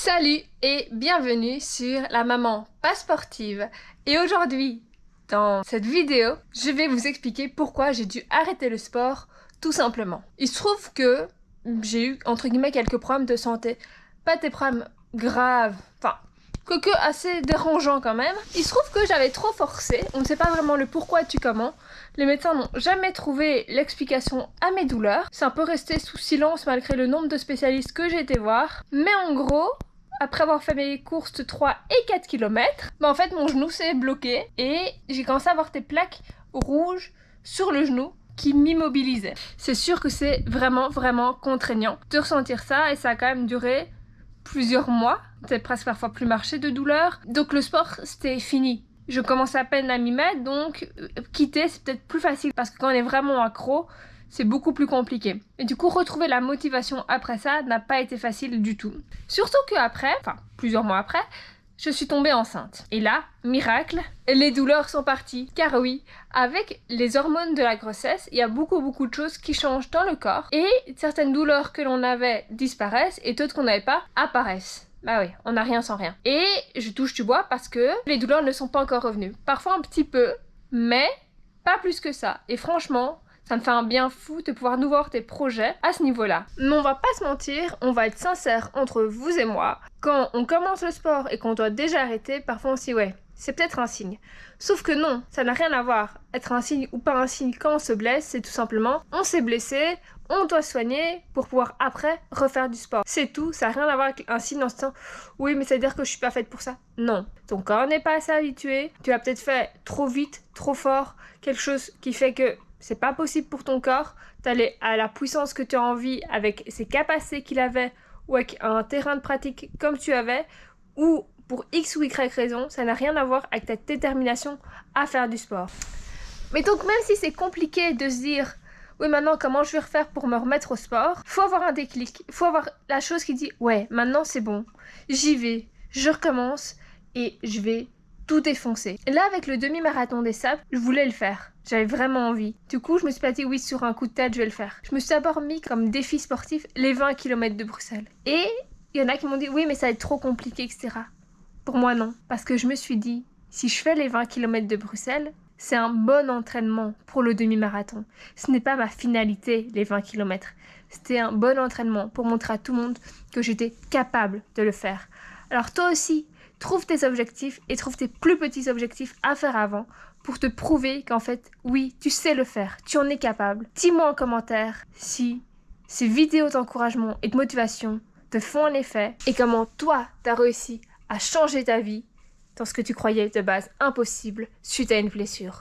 Salut et bienvenue sur la maman pas sportive. Et aujourd'hui, dans cette vidéo, je vais vous expliquer pourquoi j'ai dû arrêter le sport, tout simplement. Il se trouve que j'ai eu, entre guillemets, quelques problèmes de santé. Pas des problèmes graves, enfin, quoique assez dérangeants quand même. Il se trouve que j'avais trop forcé, on ne sait pas vraiment le pourquoi du comment. Les médecins n'ont jamais trouvé l'explication à mes douleurs. C'est un peu resté sous silence malgré le nombre de spécialistes que j'ai été voir. Mais en gros, après avoir fait mes courses de 3 et 4 km, en fait mon genou s'est bloqué et j'ai commencé à avoir des plaques rouges sur le genou qui m'immobilisaient. C'est sûr que c'est vraiment contraignant de ressentir ça et ça a quand même duré plusieurs mois. J'ai presque parfois plus marché de douleur. Donc le sport c'était fini. Je commençais à peine à m'y mettre, donc quitter c'est peut-être plus facile parce que quand on est vraiment accro, c'est beaucoup plus compliqué. Et du coup, retrouver la motivation après ça n'a pas été facile du tout. Surtout qu'après, enfin plusieurs mois après, je suis tombée enceinte. Et là, miracle, les douleurs sont parties. Car oui, avec les hormones de la grossesse, il y a beaucoup de choses qui changent dans le corps. Et certaines douleurs que l'on avait disparaissent et d'autres qu'on n'avait pas apparaissent. Bah oui, on n'a rien sans rien. Et je touche du bois parce que les douleurs ne sont pas encore revenues. Parfois un petit peu, mais pas plus que ça. Et franchement, ça me fait un bien fou de pouvoir nous voir tes projets à ce niveau-là. Mais on va pas se mentir, on va être sincère entre vous et moi. Quand on commence le sport et qu'on doit déjà arrêter, parfois on se dit ouais, c'est peut-être un signe. Sauf que non, ça n'a rien à voir. Être un signe ou pas un signe quand on se blesse, c'est tout simplement on s'est blessé, on doit soigner pour pouvoir après refaire du sport. C'est tout, ça n'a rien à voir avec un signe en se disant oui mais ça veut dire que je suis pas faite pour ça. Non. Ton corps n'est pas assez habitué, tu as peut-être fait trop vite, trop fort, quelque chose qui fait que c'est pas possible pour ton corps d'aller à la puissance que tu as envie avec ses capacités qu'il avait ou avec un terrain de pratique comme tu avais ou pour X ou Y raison, ça n'a rien à voir avec ta détermination à faire du sport. Mais donc même si c'est compliqué de se dire oui maintenant comment je vais refaire pour me remettre au sport, faut avoir un déclic, faut avoir la chose qui dit ouais maintenant c'est bon, j'y vais, je recommence et je vais tout défoncer. Et là avec le demi-marathon des sables, je voulais le faire. J'avais vraiment envie. Du coup, je me suis pas dit oui sur un coup de tête, je vais le faire. Je me suis d'abord mis comme défi sportif les 20 km de Bruxelles. Et il y en a qui m'ont dit oui mais ça va être trop compliqué, etc. Pour moi non. Parce que je me suis dit, si je fais les 20 km de Bruxelles, c'est un bon entraînement pour le demi-marathon. Ce n'est pas ma finalité, les 20 km. C'était un bon entraînement pour montrer à tout le monde que j'étais capable de le faire. Alors toi aussi, trouve tes objectifs et trouve tes plus petits objectifs à faire avant pour te prouver qu'en fait, oui, tu sais le faire, tu en es capable. Dis-moi en commentaire si ces vidéos d'encouragement et de motivation te font un effet et comment toi, t'as réussi à changer ta vie dans ce que tu croyais de base impossible suite à une blessure.